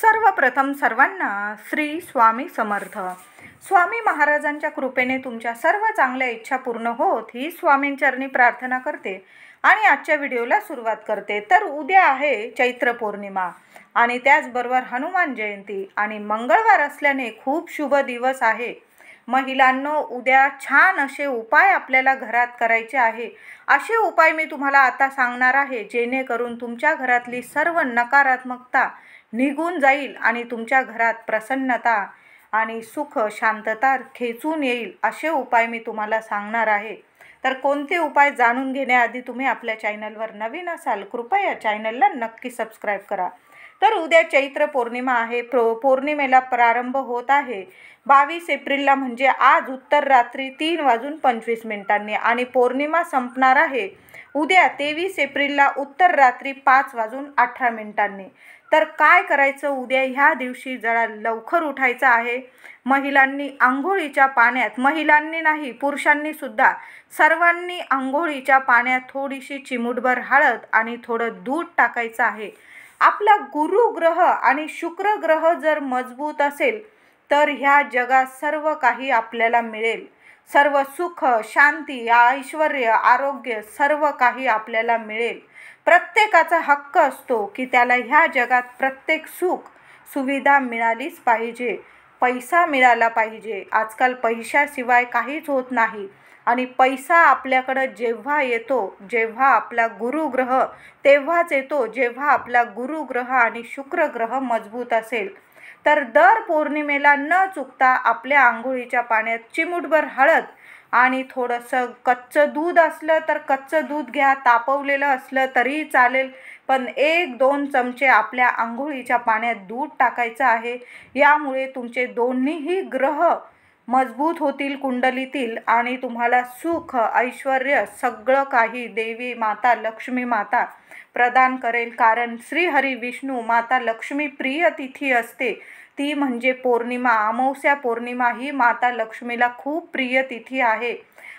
सर्वप्रथम सर्वांना श्री स्वामी समर्थ. स्वामी महाराजांच्या कृपेने तुमच्या सर्व चांगल्या इच्छा पूर्ण होत ही स्वामींचरणी प्रार्थना करते आणि आजच्या व्हिडिओला सुरुवात करते. तर उद्या आहे चैत्र पौर्णिमा आणि त्याचबरोबर हनुमान जयंती आणि मंगळवार असल्याने खूप शुभ दिवस आहे. महिलांनो, उद्या छान असे उपाय आपल्याला घरात करायचे आहे. असे उपाय मी तुम्हाला आता सांगणार आहे जेणेकरून तुमच्या घरातली सर्व नकारात्मकता निघून जाईल आणि तुमच्या घरात प्रसन्नता आणि सुख शांतता खेचून येईल. असे उपाय मी तुम्हाला सांगणार आहे. तर कोणते उपाय जाणून घेण्याआधी तुम्ही आपल्या चॅनलवर नवीन असाल कृपया चॅनलला नक्की सबस्क्राईब करा. तर उद्या चैत्र पौर्णिमा आहे. पौर्णिमेला प्रारंभ होत आहे 22 एप्रिलला, म्हणजे आज उत्तर रात्री 3:25 आणि पौर्णिमा संपणार आहे उद्या 23 एप्रिलला उत्तर रात्री 5:18. तर काय करायचं उद्या ह्या दिवशी? जरा लवकर उठायचं आहे. महिलांनी आंघोळीच्या पाण्यात, महिलांनी नाही पुरुषांनी सुद्धा, सर्वांनी आंघोळीच्या पाण्यात थोडीशी चिमूटभर हळद आणि थोडं दूध टाकायचं आहे. आपला गुरुग्रह आणि शुक्र ग्रह जर मजबूत असेल तर ह्या जगात सर्व काही आपल्याला मिळेल. सर्व सुख, शांती, ऐश्वर्य, आरोग्य सर्व काही आपल्याला मिळेल. प्रत्येकाचा हक्क असतो की त्याला ह्या जगात प्रत्येक सुख सुविधा मिळालीच पाहिजे. पैसा मिळाला पाहिजे. आजकाल पैशाशिवाय काहीच होत नाही आणि पैसा आपल्याकडं जेव्हा येतो, जेव्हा आपला गुरुग्रह तेव्हाच येतो, जेव्हा आपला गुरुग्रह आणि शुक्र ग्रह मजबूत असेल. तर दर पौर्णिमेला न चुकता आपल्या आंघोळीच्या पाण्यात चिमूटभर हळद आणि थोडंसं कच्चं दूध असलं तर कच्चं दूध घ्या, तापवलेलं असलं तरीही चालेल, पण 1-2 चमचे आपल्या आंघोळीच्या पाण्यात दूध टाकायचं आहे. यामुळे तुमचे दोन्हीही ग्रह मजबूत होतील कुंडलीतील आणि तुम्हाला सुख, ऐश्वर्य सगळं काही देवी माता लक्ष्मी माता प्रदान करेल. कारण श्री हरी विष्णू माता लक्ष्मी प्रिय तिथी असते ती म्हणजे पौर्णिमा. अमावस्या पौर्णिमा ही माता लक्ष्मीला खूप प्रिय तिथी आहे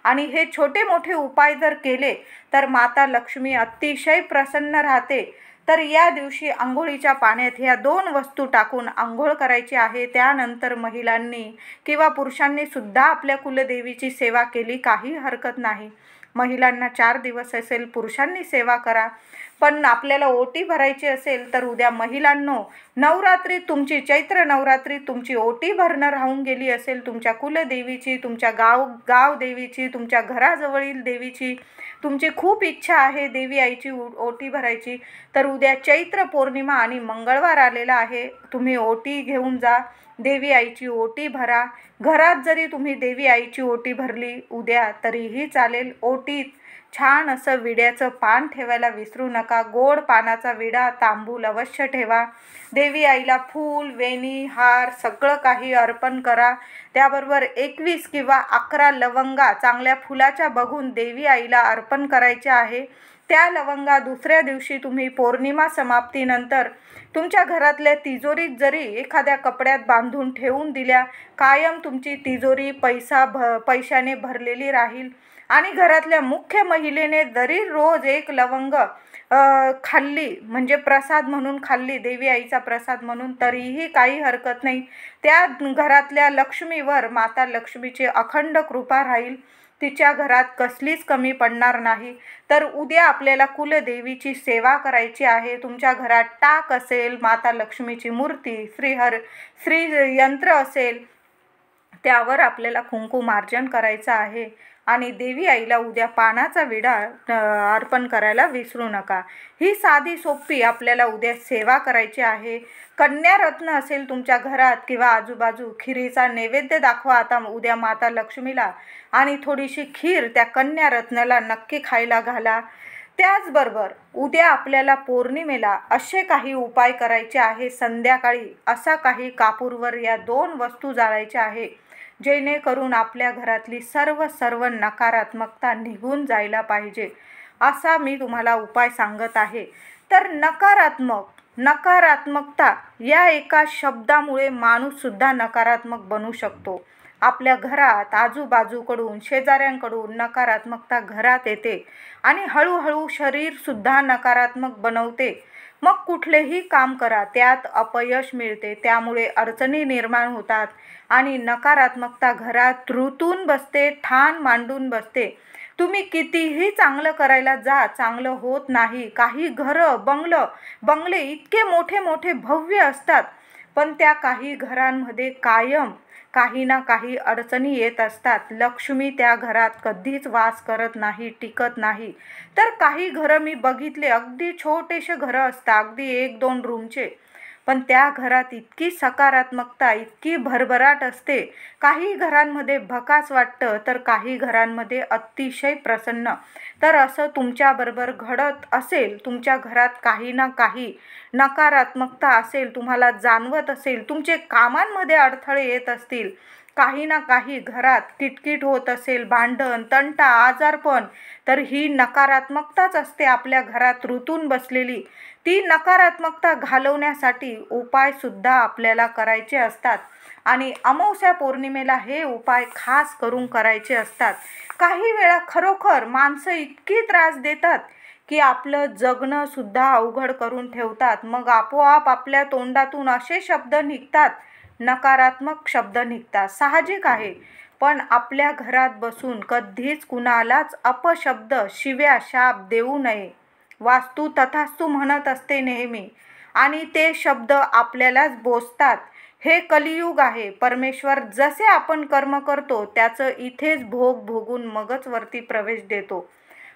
आणि हे छोटे मोठे उपाय जर केले तर माता लक्ष्मी अतिशय प्रसन्न राहते. तर या दिवशी आंघोळीच्या पाण्यात ह्या 2 वस्तू टाकून आंघोळ करायची आहे. त्यानंतर महिलांनी किंवा पुरुषांनी सुद्धा आपल्या कुलदेवीची सेवा केली, काही हरकत नाही. महिलांना 4 दिवस असेल, पुरुषांनी सेवा करा. पण आपल्याला ओटी भरायची असेल तर उद्या महिलांनो, नवरात्रीत तुमची, चैत्र नवरात्रीत तुमची ओटी भरणं राहून गेली असेल, तुमच्या कुलदेवीची, तुमच्या गाव देवीची, तुमच्या घराजवळील देवीची तुमची खूप इच्छा आहे देवी आईची ओटी भरायची, तर उद्या चैत्र पौर्णिमा आणि मंगळवार आलेला आहे. तुम्ही ओटी घेऊन जा, देवी आईची ओटी भरा. घरात जरी तुम्ही देवी आईची ओटी भरली उद्या तरीही चालेल. ओटीत छान असं विड्याचं पान ठेवायला विसरू नका. गोड पानाचा विडा, तांबूल अवश्य ठेवा. देवी आईला फूल, वेणी, हार सगळं काही अर्पण करा. त्याबरोबर 21 किंवा 11 लवंगा चांगल्या फुलाच्या बघून देवी आईला अर्पण करायच्या आहे. त्या लवंगा दुसऱ्या दिवशी तुम्ही पौर्णिमा समाप्तीनंतर तुमच्या घरातल्या तिजोरीत जरी एखाद्या कपड्यात बांधून ठेवून दिल्या, कायम तुमची तिजोरी पैशाने भरलेली राहील. आणि घरातल्या मुख्य महिलेने जरी रोज 1 लवंग खाल्ली, म्हणजे प्रसाद म्हणून खाल्ली, देवी आईचा प्रसाद म्हणून, तरीही काही हरकत नाही. त्या घरातल्या लक्ष्मीवर माता लक्ष्मीची अखंड कृपा राहील. तिच्या घरात कसलीच कमी पडणार नाही. तर उद्या आपल्याला कुलदेवीची सेवा करायची आहे. तुमच्या घरात टाक असेल, माता लक्ष्मीची मूर्ती, श्री यंत्र असेल, त्यावर आपल्याला कुंकुमार्चन करायचं आहे आणि देवी आईला उद्या पानाचा विडा अर्पण करायला विसरू नका. ही साधी सोपी आपल्याला उद्या सेवा करायची आहे. कन्या रत्न असेल तुमच्या घरात किंवा आजूबाजू, खिरीचा नैवेद्य दाखवा आता उद्या माता लक्ष्मीला आणि थोडीशी खीर त्या कन्या रत्नाला नक्की खायला घाला. त्याचबरोबर उद्या आपल्याला पौर्णिमेला असे काही उपाय करायचे आहे. संध्याकाळी असा काही कापूरवर या 2 वस्तू जाळायच्या आहे जेणेकरून आपल्या घरातली सर्व नकारात्मकता निघून जायला पाहिजे. असा मी तुम्हाला उपाय सांगत आहे. तर नकारात्मकता या एका शब्दामुळे माणूससुद्धा नकारात्मक बनू शकतो. आपल्या घरात आजूबाजूकडून, शेजाऱ्यांकडून नकारात्मकता घरात येते आणि हळूहळू शरीरसुद्धा नकारात्मक बनवते. मग कुठलेही काम करा त्यात अपयश मिळते, त्यामुळे अडचणी निर्माण होतात आणि नकारात्मकता घरात रुतून बसते, ठाण मांडून बसते. तुम्ही कितीही चांगलं करायला जा, चांगलं होत नाही. काही घरं बंगले इतके मोठे मोठे भव्य असतात, पण त्या काही घरांमध्ये कायम काही ना काही अडचणी येत असतात. लक्ष्मी त्या घरात कधीच वास करत नाही, टिकत नाही. तर काही घरं मी बघितले, अगदी छोटेसे घरं असतात, अगदी 1-2 रूमचे, पण त्या घरात इतकी सकारात्मकता, इतकी भरभराट असते. काही घरांमध्ये भकास वाटतं, तर काही घरांमध्ये अतिशय प्रसन्न. तर असं तुमच्याबरोबर घडत असेल, तुमच्या घरात काही ना काही नकारात्मकता असेल, तुम्हाला जाणवत असेल, तुमचे कामांमध्ये अडथळे येत असतील, काही ना काही घरात किटकिट होत असेल, भांडण, तंटा, आजारपण, तर ही नकारात्मकताच असते आपल्या घरात रुतून बसलेली. ती नकारात्मकता घालवण्यासाठी उपायसुद्धा आपल्याला करायचे असतात आणि अमावस्या पौर्णिमेला हे उपाय खास करून करायचे असतात. काही वेळा खरोखर माणसं इतकी त्रास देतात की आपलं जगणं सुद्धा अवघड करून ठेवतात. मग आपोआप आपल्या तोंडातून असे शब्द निघतात, नकारात्मक शब्द निघतात, साहजिक आहे. पण आपल्या घरात बसून कधीच कुणालाच अपशब्द, शिव्या, शाप देऊ नये. वास्तू तथास्तू म्हणत असते नेहमी, आणि ते शब्द आपल्यालाच बोचतात. हे कलियुग आहे. परमेश्वर जसे आपण कर्म करतो त्याचं इथेच भोग भोगून मगच वरती प्रवेश देतो.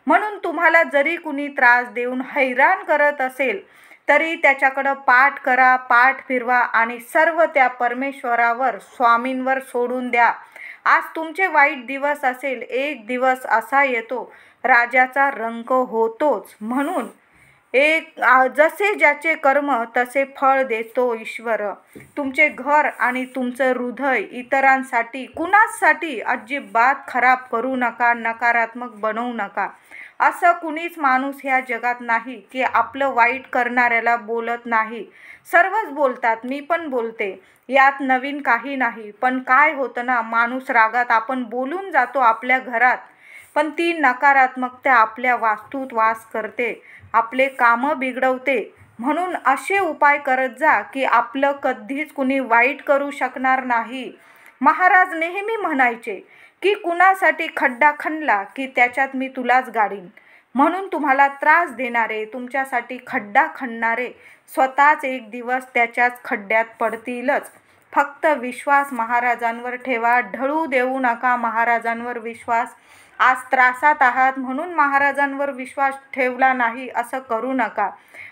म्हणून तुम्हाला जरी कुणी त्रास देऊन हैराण करत असेल, तरी त्याच्याकडं पाठ करा, पाठ फिरवा आणि सर्व त्या परमेश्वरावर, स्वामींवर सोडून द्या. आज तुमचे वाईट दिवस असेल, एक दिवस असा येतो, राजाचा रंक होतोच. म्हणून जसे ज्याचे कर्म तसे फळ देतो ईश्वर. तुमचे घर आणि तुमचं हृदय इतरांसाठी, कुणासाठी अजिबात खराब करू नका, नकारात्मक बनवू नका. असं कुणीच माणूस ह्या जगात नाही की आपलं वाईट करणाऱ्याला बोलत नाही. सर्वच बोलतात, मी पण बोलते, यात नवीन काही नाही. पण काय होतं ना, माणूस रागात आपण बोलून जातो आपल्या घरात, पण ती नकारात्मकता आपल्या वास्तूत वास करते, आपले कामं बिघडवते. म्हणून असे उपाय करत जा की आपलं कधीच कुणी वाईट करू शकणार नाही. महाराज नेहमी म्हणायचे की कुणासाठी खड्डा खणला की त्याच्यात मी तुलाच गाडीन. म्हणून तुम्हाला त्रास देणारे, तुमच्यासाठी खड्डा खणणारे स्वतःच एक दिवस त्याच्याच खड्ड्यात पडतीलच. फक्त विश्वास महाराजांवर ठेवा, ढळू देऊ नका महाराजांवर विश्वास. आज त्रासात आहात म्हणून महाराजांवर विश्वास ठेवला नाही असं करू नका.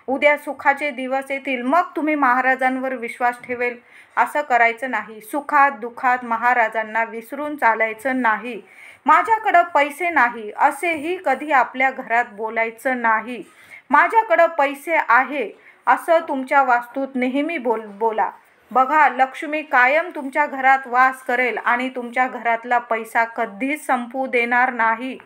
उद्या सुखाचे दिवस येतील, मग तुम्ही महाराजांवर विश्वास ठेवेल असं करायचं नाही. सुखात दुःखात महाराजांना विसरून चालायचं नाही. माझ्याकडं पैसे नाही असेही कधी आपल्या घरात बोलायचं नाही. माझ्याकडं पैसे आहे असं तुमच्या वास्तूत नेहमी बोला. बघा, लक्ष्मी कायम तुमच्या घरात वास करेल आणि तुमच्या घरातला पैसा कधीच संपू देणार नाही.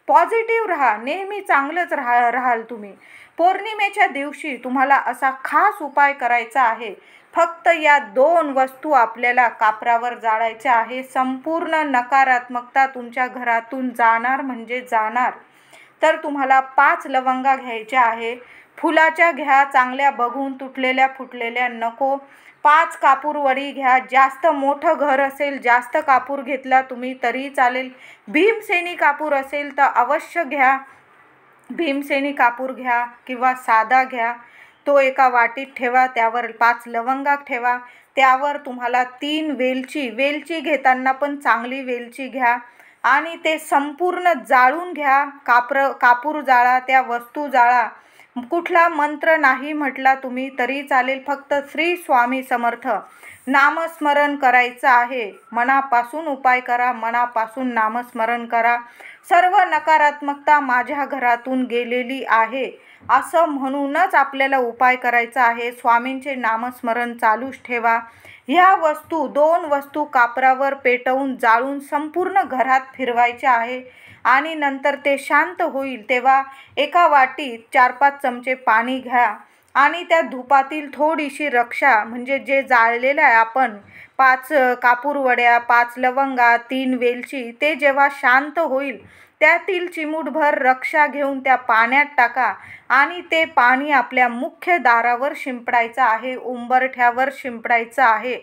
पॉझिटिव्ह राहा, नेहमी चांगलंच राहाल तुम्ही. पौर्णिमेच्या दिवशी तुम्हाला असा खास उपाय करायचा आहे. फक्त या 2 वस्तू आपल्याला कापरावर जाळायच्या आहे. संपूर्ण नकारात्मकता तुमच्या घरातून जाणार म्हणजे जाणार. तर तुम्हाला 5 लवंगा घ्यायच्या आहे. फुलाच्या घ्या, चांगल्या बघून, तुटलेल्या फुटलेल्या नको. 5 कापूर वडी घ्या. जास्त मोठं घर असेल, जास्त कापूर घेतला तुम्ही तरी चालेल. भीमसेनी कापूर असेल तर अवश्य घ्या. भीमसेनी कापूर घ्या किंवा साधा घ्या. तो एका वाटीत ठेवा, त्यावर 5 लवंगा ठेवा. त्यावर तुम्हाला 3 वेलची घेताना पण चांगली वेलची घ्या आणि ते संपूर्ण जाळून घ्या. कापूर जाळा, त्या वस्तू जाळा. कुठला मंत्र नाही म्हटला तुम्ही तरी चालेल, फक्त श्री स्वामी समर्थ नामस्मरण करायचं आहे. मनापासून उपाय करा, मनापासून नामस्मरण करा. सर्व नकारात्मकता माझ्या घरातून गेलेली आहे असं म्हणूनच आपल्याला उपाय करायचा आहे. स्वामींचे नामस्मरण चालूच ठेवा. ह्या 2 वस्तू कापरावर पेटवून जाळून संपूर्ण घरात फिरवायच्या आहे आणि नंतर ते शांत होईल तेव्हा एका वाटीत 4-5 चमचे पाणी घ्या आणि त्या धुपातील थोडीशी रक्षा, म्हणजे जे जाळलेलं आहे आपण, 5 कापूर वड्या, 5 लवंगा, 3 वेलची, ते जेव्हा शांत होईल त्यातील चिमूटभर रक्षा घेऊन त्या पाण्यात टाका आणि ते पाणी आपल्या मुख्य दारावर शिंपडायचं आहे, उंबरठ्यावर शिंपडायचं आहे.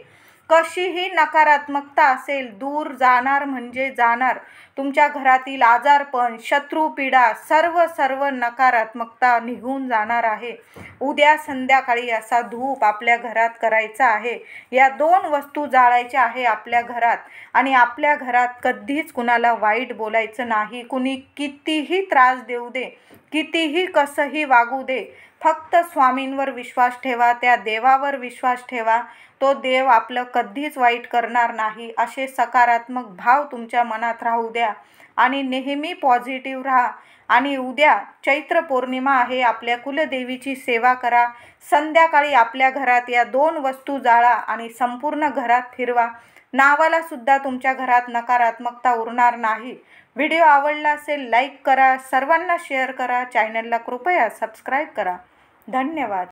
कशीही नकारात्मकता असेल दूर जाणार म्हणजे जाणार. तुमच्या घरातील आजारपण, शत्रुपीडा, सर्व नकारात्मकता निघून जाणार आहे. उद्या संध्याकाळी असा धूप आपल्या घरात करायचा आहे. या 2 वस्तू जाळायच्या आहे आपल्या घरात आणि आपल्या घरात कधीच कुणाला वाईट बोलायचं नाही. कुणी कितीही त्रास देऊ दे, कितीही कसंही वागू दे, फक्त स्वामींवर विश्वास ठेवा, त्या देवावर विश्वास ठेवा. तो देव आपलं कधीच वाईट करणार नाही. असे सकारात्मक भाव तुमच्या मनात राहू द्या आणि नेहमी पॉझिटिव्ह राहा. आणि उद्या चैत्र पौर्णिमा आहे, आपल्या कुलदेवीची सेवा करा. संध्याकाळी आपल्या घरात या 2 वस्तू जाळा आणि संपूर्ण घरात फिरवा. नावाला सुद्धा तुमच्या घरात नकारात्मकता उरणार नाही. व्हिडिओ आवडला असेल लाईक करा, सर्वांना शेअर करा, चॅनलला कृपया सबस्क्राईब करा. धन्यवाद.